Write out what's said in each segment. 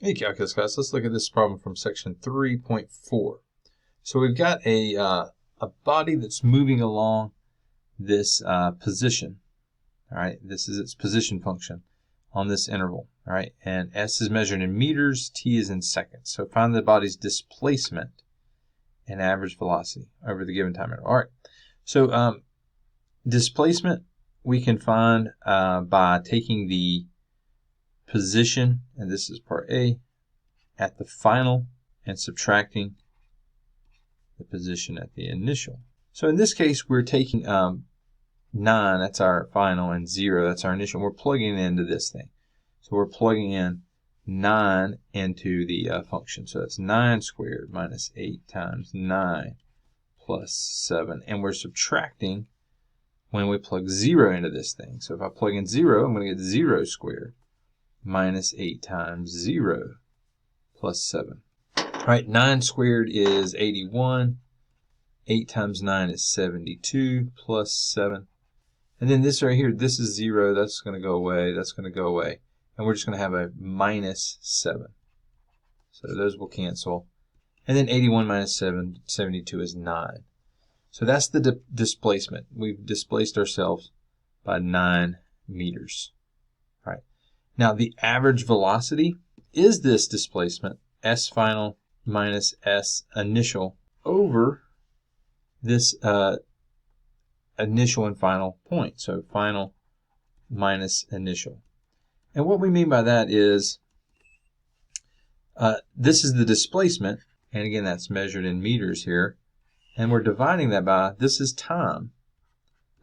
Hey calculus class, let's look at this problem from section 3.4. So we've got a body that's moving along this position. All right, this is its position function on this interval. All right, and S is measured in meters, T is in seconds. So find the body's displacement and average velocity over the given time interval. All right, so displacement we can find by taking the position, and this is part A, at the final and subtracting the position at the initial. So in this case, we're taking 9, that's our final, and 0, that's our initial. We're plugging it into this thing. So we're plugging in 9 into the function. So that's 9 squared minus 8 times 9 plus 7. And we're subtracting when we plug 0 into this thing. So if I plug in 0, I'm going to get 0 squared minus 8 times 0 plus 7. All right, 9 squared is 81. 8 times 9 is 72 plus 7. And then this right here, this is 0. That's going to go away. That's going to go away. And we're just going to have a minus 7. So those will cancel. And then 81 minus 72 is 9. So that's the displacement. We've displaced ourselves by 9 meters. All right. Now the average velocity is this displacement, S final minus S initial, over this initial and final point. So final minus initial. And what we mean by that is this is the displacement, and again that's measured in meters here, and we're dividing that by, this is time,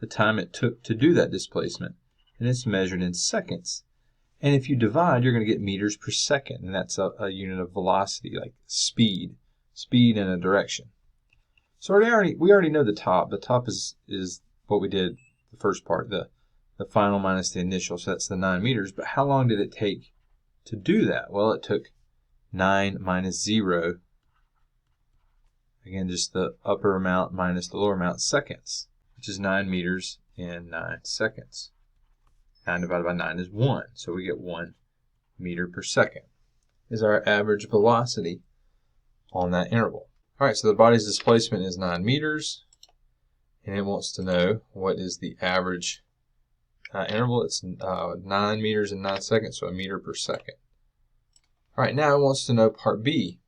the time it took to do that displacement, and it's measured in seconds. And if you divide, you're going to get meters per second, and that's a unit of velocity, like speed in a direction. So we already know the top. The top is what we did the first part, the final minus the initial, so that's the 9 meters. But how long did it take to do that? Well, it took 9 minus 0, again just the upper amount minus the lower amount, seconds, which is 9 meters in 9 seconds. 9 divided by 9 is 1, so we get 1 meter per second is our average velocity on that interval. All right, so the body's displacement is 9 meters, and it wants to know what is the average interval. It's 9 meters in 9 seconds, so a meter per second. All right, now it wants to know part B.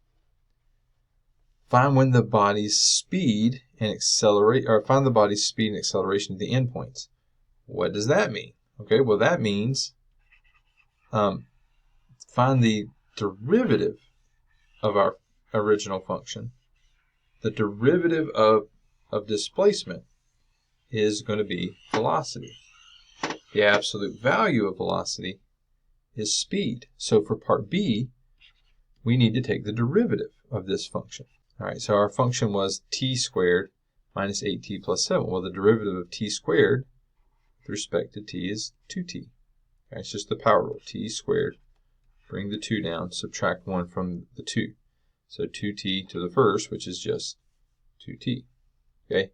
Find when the body's speed and find the body's speed and acceleration at the endpoints. What does that mean? Okay, well that means find the derivative of our original function. The derivative of displacement is going to be velocity. The absolute value of velocity is speed. So for part B, we need to take the derivative of this function. All right, so our function was t squared minus 8t plus 7. Well, the derivative of t squared with respect to t is 2t. Okay, it's just the power rule. T squared, bring the 2 down, subtract 1 from the 2. So 2t to the first, which is just 2t. Okay,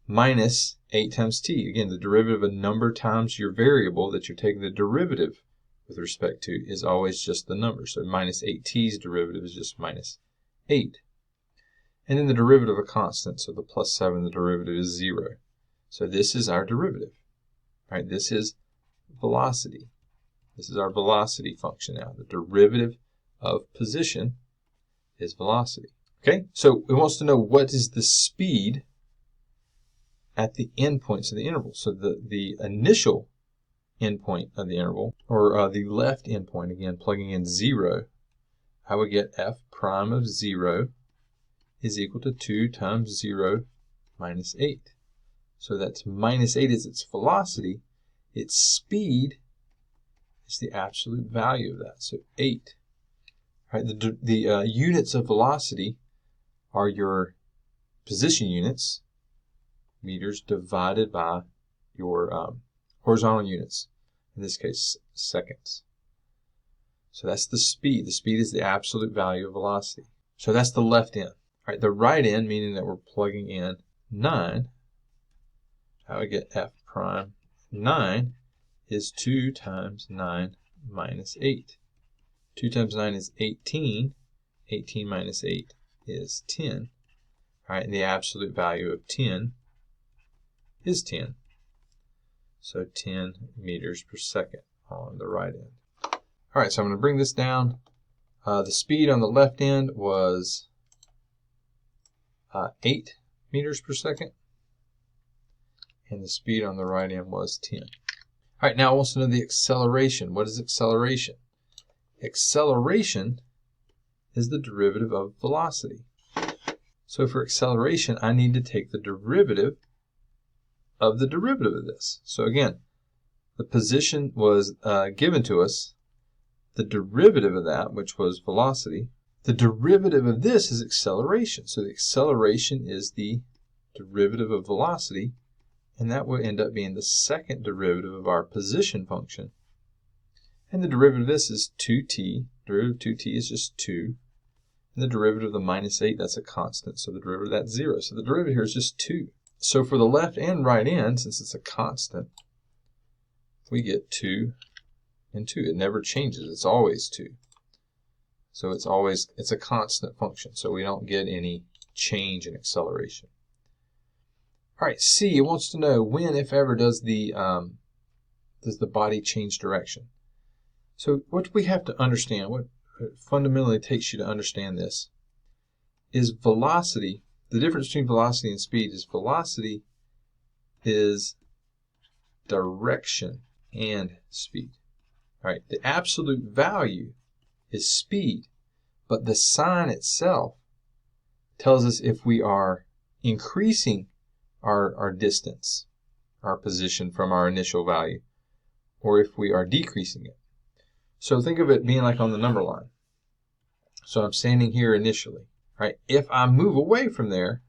minus 8 times t. Again, the derivative of a number times your variable that you're taking the derivative with respect to is always just the number. So minus 8t's derivative is just minus 8. And then the derivative of a constant, so the plus 7, the derivative is 0. So this is our derivative. All right, this is velocity. This is our velocity function now. The derivative of position is velocity. Okay, so it wants to know what is the speed at the endpoints of the interval. So the initial endpoint of the interval, or the left endpoint, again plugging in 0, I would get f prime of 0 is equal to 2 times 0 minus 8. So that's minus 8 is its velocity. Its speed is the absolute value of that, so 8. All right, the units of velocity are your position units, meters, divided by your horizontal units, in this case seconds. So that's the speed. The speed is the absolute value of velocity. So that's the left end. All right, the right end, meaning that we're plugging in 9, I would get f prime 9 is 2 times 9 minus 8. 2 times 9 is 18. 18 minus 8 is 10. All right, and the absolute value of 10 is 10. So 10 meters per second on the right end. All right, so I'm going to bring this down. The speed on the left end was 8 meters per second. And the speed on the right end was 10. All right, now I want to know the acceleration. What is acceleration? Acceleration is the derivative of velocity. So for acceleration, I need to take the derivative of the derivative of this. So again, the position was given to us. The derivative of that, which was velocity, the derivative of this is acceleration. So the acceleration is the derivative of velocity, and that will end up being the second derivative of our position function. And the derivative of this is 2t. Derivative of 2t is just 2. And the derivative of the minus 8, that's a constant. So the derivative of that's 0. So the derivative here is just 2. So for the left and right end, since it's a constant, we get 2 and 2. It never changes. It's always 2. So it's a constant function. So we don't get any change in acceleration. All right, C, it wants to know when, if ever, does the body change direction. So what we have to understand, what fundamentally takes you to understand this, is velocity. The difference between velocity and speed is velocity is direction and speed. All right, the absolute value is speed, but the sign itself tells us if we are increasing our distance, our position from our initial value, or if we are decreasing it. So think of it being like on the number line. So I'm standing here initially, right? If I move away from there,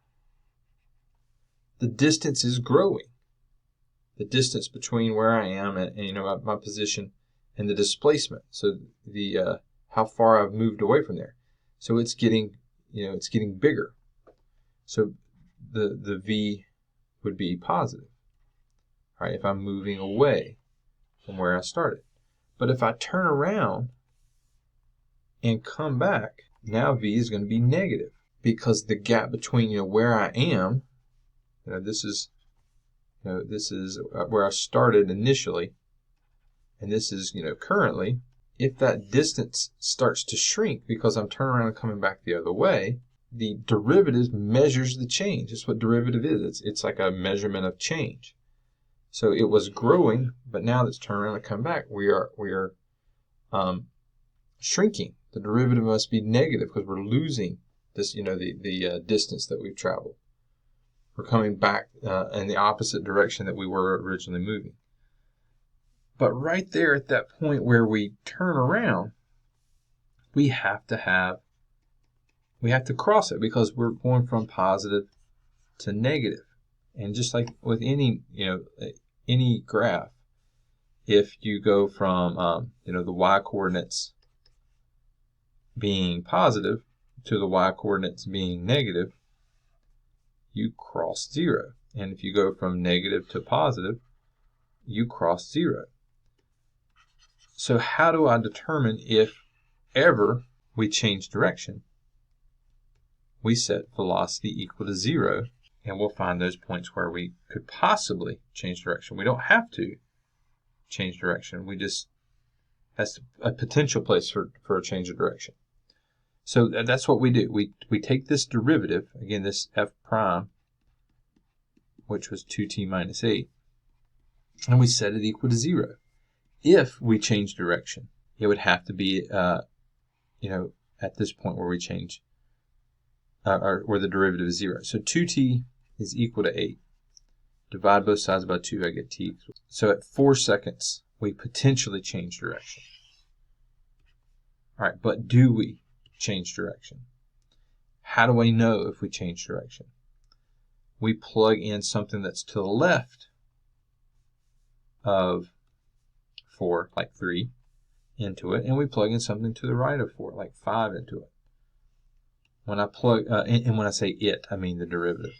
the distance is growing. The distance between where I am and my position and the displacement. So the how far I've moved away from there. So it's getting bigger. So the V would be positive, right? If I'm moving away from where I started. But if I turn around and come back, now V is going to be negative because the gap between where I am, this is where I started initially, and this is currently. If that distance starts to shrink because I'm turning around and coming back the other way, the derivative measures the change. That's what derivative is. It's like a measurement of change. So it was growing, but now that it's turned around and come back, we are shrinking. The derivative must be negative because we're losing this, the distance that we've traveled. We're coming back in the opposite direction that we were originally moving. But right there at that point where we turn around, we have to cross it because we're going from positive to negative. And just like with any graph, if you go from the y coordinates being positive to the y coordinates being negative, you cross 0. And if you go from negative to positive, you cross 0. So how do I determine if ever we change direction? We set velocity equal to 0, and we'll find those points where we could possibly change direction. We don't have to change direction. That's a potential place for a change of direction. So that's what we do. We take this derivative, again, this f prime, which was 2t minus 8, and we set it equal to 0. If we change direction, it would have to be, at this point where we change, where the derivative is 0. So 2t is equal to 8. Divide both sides by 2, I get t. So at 4 seconds, we potentially change direction. All right, but do we change direction? How do we know if we change direction? We plug in something that's to the left of 4, like 3, into it, and we plug in something to the right of 4, like 5, into it. When I plug, and when I say it, I mean the derivative.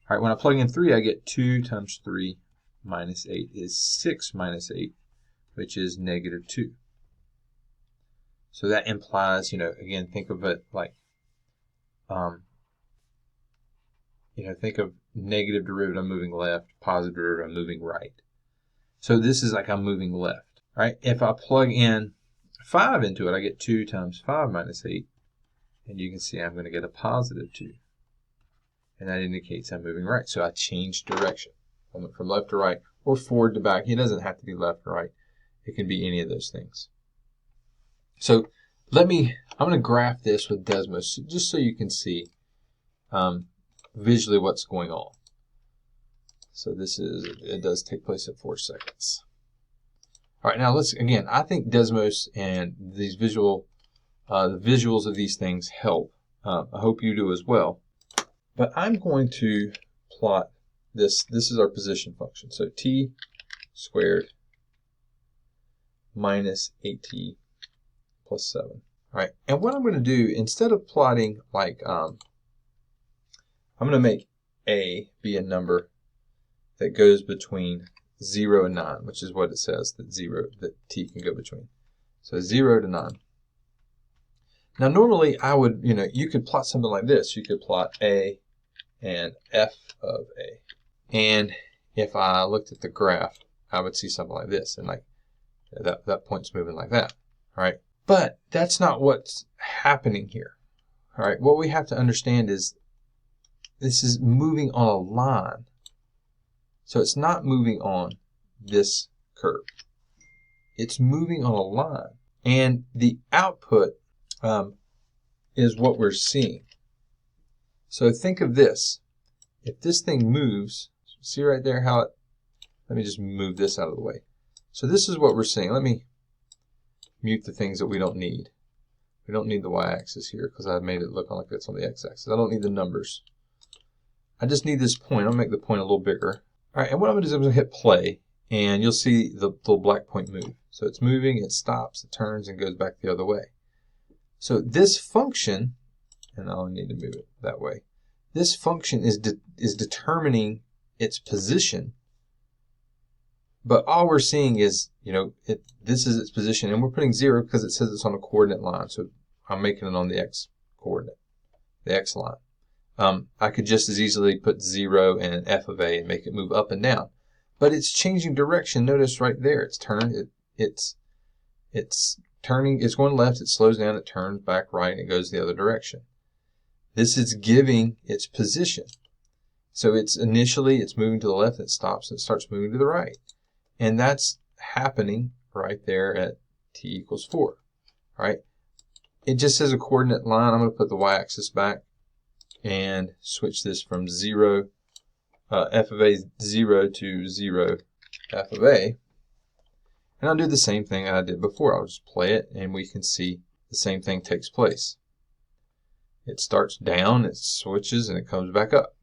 All right, when I plug in 3, I get 2 times 3 minus 8 is 6 minus 8, which is negative 2. So that implies, again, think of it like, think of negative derivative, I'm moving left, positive derivative, I'm moving right. So this is like I'm moving left, right? If I plug in 5 into it, I get 2 times 5 minus 8. And you can see I'm going to get a positive 2. And that indicates I'm moving right. So I changed direction. I went from left to right or forward to back. It doesn't have to be left or right. It can be any of those things. So I'm going to graph this with Desmos just so you can see visually what's going on. So it does take place at 4 seconds. All right, now again, I think Desmos and these the visuals of these things help. I hope you do as well. But I'm going to plot this. This is our position function. So t squared minus 8t plus 7. All right, and what I'm going to do, instead of plotting like, I'm going to make a be a number that goes between 0 and 9, which is what it says that t can go between. So 0 to 9. Now normally I would, you could plot something like this. You could plot a and f of a. And if I looked at the graph, I would see something like this, and like that point's moving like that. All right. But that's not what's happening here. All right. What we have to understand is this is moving on a line. So it's not moving on this curve. It's moving on a line. And the output is what we're seeing. So think of this. If this thing moves, see right there how let me just move this out of the way. So this is what we're seeing. Let me mute the things that we don't need. We don't need the y-axis here because I made it look like it's on the x-axis. I don't need the numbers. I just need this point. I'll make the point a little bigger. All right, and what I'm going to do is I'm going to hit play, and you'll see the little black point move. So it's moving, it stops, it turns, and goes back the other way. So this function, and I'll need to move it that way, this function is determining its position, but all we're seeing is, this is its position, and we're putting 0 because it says it's on a coordinate line, so I'm making it on the x coordinate, the x line. I could just as easily put 0 and an f of a and make it move up and down. But it's changing direction. Notice right there, it's turned. It's turning. It's going left. It slows down. It turns back right, and it goes the other direction. This is giving its position. So initially it's moving to the left. It stops. And it starts moving to the right, and that's happening right there at t equals 4. All right. It just says a coordinate line. I'm going to put the y-axis back and switch this from 0 f of a 0 to 0 f of a. And I'll do the same thing I did before. I'll just play it, and we can see the same thing takes place. It starts down, it switches, and it comes back up.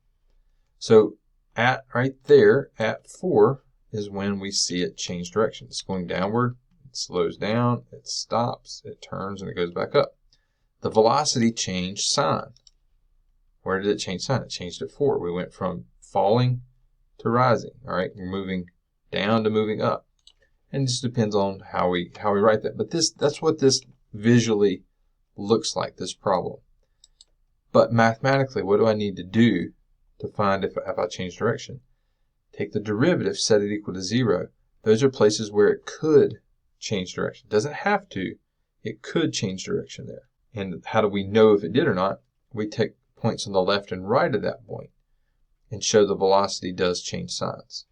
So right there at 4 is when we see it change direction. It's going downward, it slows down, it stops, it turns, and it goes back up. The velocity changed sign. Where did it change sign? It changed at 4. We went from falling to rising. All right, we're moving down to moving up, and it just depends on how we write that. But that's what this visually looks like, this problem. But mathematically, what do I need to do to find if I change direction? Take the derivative, set it equal to 0. Those are places where it could change direction. It doesn't have to. It could change direction there. And how do we know if it did or not? We take points on the left and right of that point and show the velocity does change signs.